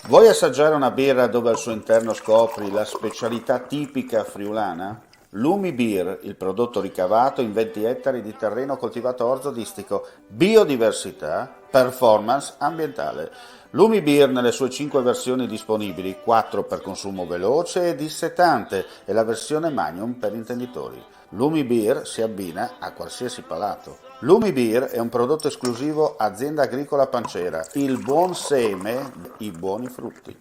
Vuoi assaggiare una birra dove al suo interno scopri la specialità tipica friulana? Lumi Beer, il prodotto ricavato in 20 ettari di terreno coltivato orzodistico, biodiversità, performance ambientale. Lumi Beer nelle sue 5 versioni disponibili, 4 per consumo veloce e dissetante e la versione Magnum per intenditori. Lumi Beer si abbina a qualsiasi palato. Lumi Beer è un prodotto esclusivo Azienda Agricola Pancera, il buon seme, i buoni frutti.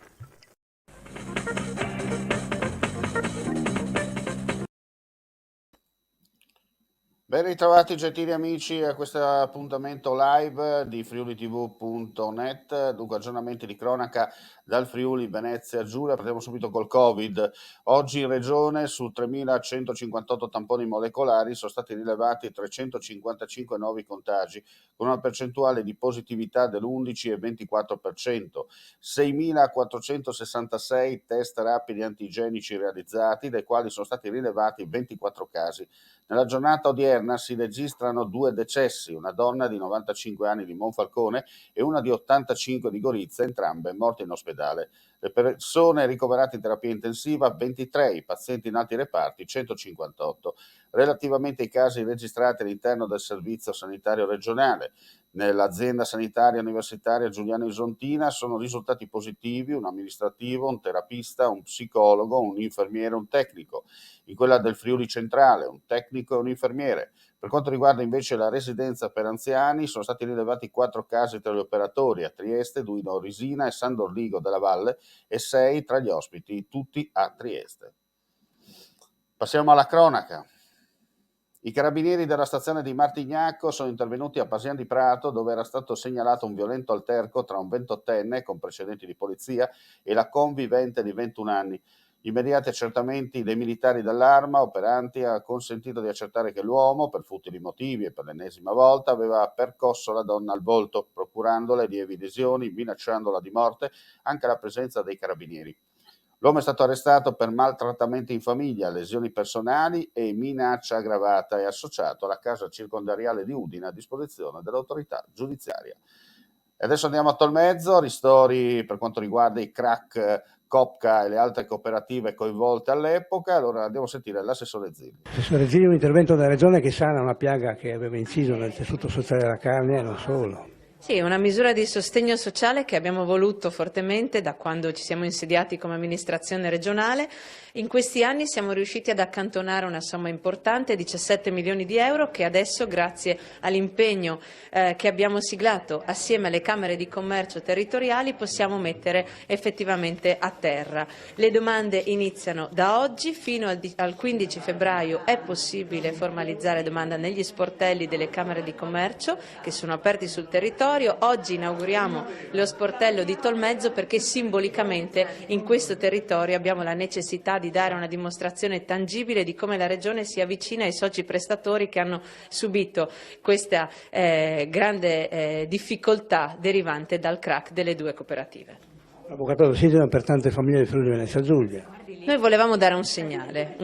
Ben ritrovati gentili amici a questo appuntamento live di friulitv.net, dunque aggiornamenti di cronaca dal Friuli, Venezia, Giulia. Partiamo subito col Covid. Oggi in regione su 3.158 tamponi molecolari sono stati rilevati 355 nuovi contagi, con una percentuale di positività dell'11,24%, 6.466 test rapidi antigenici realizzati, dai quali sono stati rilevati 24 casi. Nella giornata odierna si registrano 2 decessi, una donna di 95 anni di Monfalcone e una di 85 di Gorizia, entrambe morte in ospedale. Le persone ricoverate in terapia intensiva 23, i pazienti in altri reparti 158. Relativamente ai casi registrati all'interno del servizio sanitario regionale, nell'azienda sanitaria universitaria Giuliano Isontina sono risultati positivi un amministrativo, un terapista, un psicologo, un infermiere, un tecnico. In quella del Friuli centrale, un tecnico e un infermiere. Per quanto riguarda invece la residenza per anziani, sono stati rilevati 4 casi tra gli operatori a Trieste, Duino Risina e San Dorligo della Valle e 6 tra gli ospiti, tutti a Trieste. Passiamo alla cronaca. I carabinieri della stazione di Martignacco sono intervenuti a Pasian di Prato, dove era stato segnalato un violento alterco tra un 28enne con precedenti di polizia e la convivente di 21 anni. Immediati accertamenti dei militari dell'Arma operanti ha consentito di accertare che l'uomo, per futili motivi e per l'ennesima volta, aveva percosso la donna al volto, procurandole lievi lesioni, minacciandola di morte, anche alla presenza dei carabinieri. L'uomo è stato arrestato per maltrattamenti in famiglia, lesioni personali e minaccia aggravata e associato alla casa circondariale di Udine a disposizione dell'autorità giudiziaria. E adesso andiamo a Tolmezzo, ristori per quanto riguarda i crack Copca e le altre cooperative coinvolte all'epoca. Allora andiamo a sentire l'assessore Zilli. Assessore Zilli, un intervento della Regione che sana una piaga che aveva inciso nel tessuto sociale della carne e non solo. Sì, una misura di sostegno sociale che abbiamo voluto fortemente da quando ci siamo insediati come amministrazione regionale. In questi anni siamo riusciti ad accantonare una somma importante, 17 milioni di euro, che adesso, grazie all'impegno che abbiamo siglato assieme alle Camere di Commercio territoriali, possiamo mettere effettivamente a terra. Le domande iniziano da oggi, fino al 15 febbraio è possibile formalizzare domanda negli sportelli delle Camere di Commercio che sono aperti sul territorio. Oggi inauguriamo lo sportello di Tolmezzo perché simbolicamente in questo territorio abbiamo la necessità di dare una dimostrazione tangibile di come la Regione sia vicina ai soci prestatori che hanno subito questa grande difficoltà derivante dal crack delle due cooperative. Avvocato d'ossigeno per tante famiglie del Friuli Venezia Giulia. Noi volevamo dare un segnale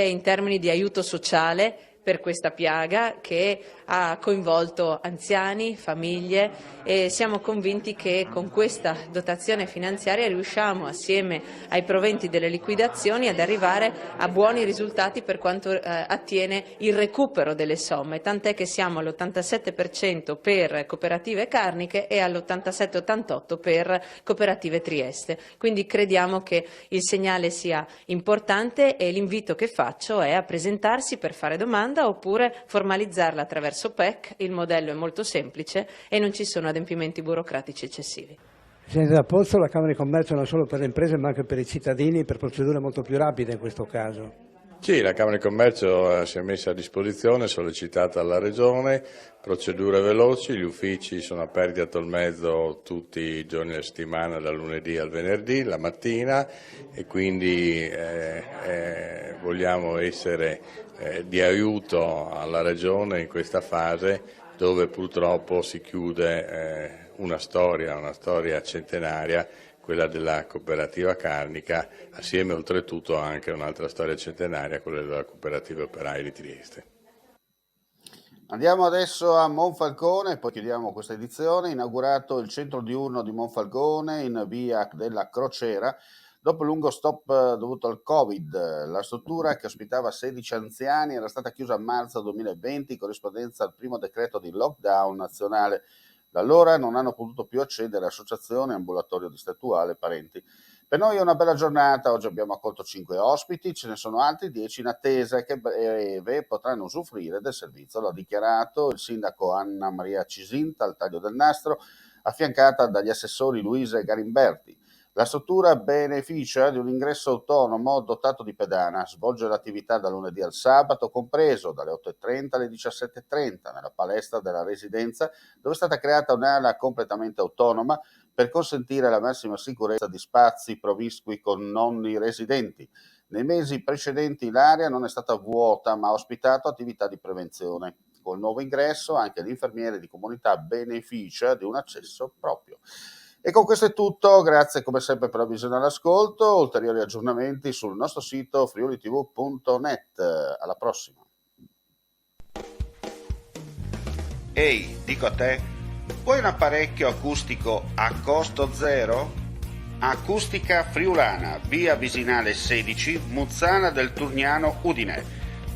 in termini di aiuto sociale per questa piaga che ha coinvolto anziani, famiglie e siamo convinti che con questa dotazione finanziaria riusciamo, assieme ai proventi delle liquidazioni, ad arrivare a buoni risultati per quanto attiene il recupero delle somme, tant'è che siamo all'87% per cooperative carniche e all'87-88% per cooperative Trieste. Quindi crediamo che il segnale sia importante e l'invito che faccio è a presentarsi per fare domanda oppure formalizzarla attraverso PEC. Il modello è molto semplice e non ci sono adempimenti burocratici eccessivi. Presidente da Pozzo, la Camera di Commercio non solo per le imprese ma anche per i cittadini, per procedure molto più rapide in questo caso. Sì, la Camera di Commercio si è messa a disposizione, sollecitata dalla Regione, procedure veloci, gli uffici sono aperti a Tolmezzo tutti i giorni della settimana, dal lunedì al venerdì, la mattina, e quindi vogliamo essere di aiuto alla Regione in questa fase dove purtroppo si chiude una storia centenaria, quella della cooperativa carnica, assieme oltretutto anche a un'altra storia centenaria, quella della cooperativa operaia di Trieste. Andiamo adesso a Monfalcone, poi chiudiamo questa edizione. Inaugurato il centro diurno di Monfalcone in via della Crociera. Dopo il lungo stop dovuto al Covid, la struttura, che ospitava 16 anziani, era stata chiusa a marzo 2020 in corrispondenza al primo decreto di lockdown nazionale. Da allora non hanno potuto più accedere a associazioni, ambulatorio distrettuale, parenti. Per noi è una bella giornata, oggi abbiamo accolto 5 ospiti, ce ne sono altri 10 in attesa che a breve potranno usufruire del servizio. L'ha dichiarato il sindaco Anna Maria Cisinta al taglio del nastro, affiancata dagli assessori Luisa e Garimberti. La struttura beneficia di un ingresso autonomo dotato di pedana, svolge l'attività da lunedì al sabato, compreso dalle 8.30 alle 17.30 nella palestra della residenza, dove è stata creata un'ala completamente autonoma per consentire la massima sicurezza di spazi promiscui con non residenti. Nei mesi precedenti l'area non è stata vuota, ma ha ospitato attività di prevenzione. Con il nuovo ingresso anche l'infermiere di comunità beneficia di un accesso proprio. E con questo è tutto, grazie come sempre per la visione all'ascolto, ulteriori aggiornamenti sul nostro sito friulitv.net. Alla prossima. Ehi, dico a te, vuoi un apparecchio acustico a costo zero? Acustica Friulana, via Visinale 16, Muzzana del Turniano, Udine.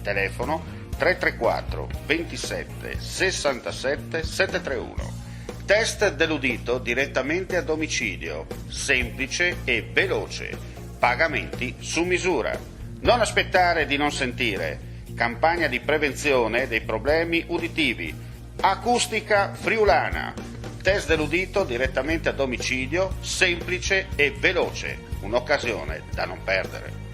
Telefono 334 27 67 731. Test dell'udito direttamente a domicilio, semplice e veloce. Pagamenti su misura. Non aspettare di non sentire. Campagna di prevenzione dei problemi uditivi. Acustica Friulana. Test dell'udito direttamente a domicilio, semplice e veloce. Un'occasione da non perdere.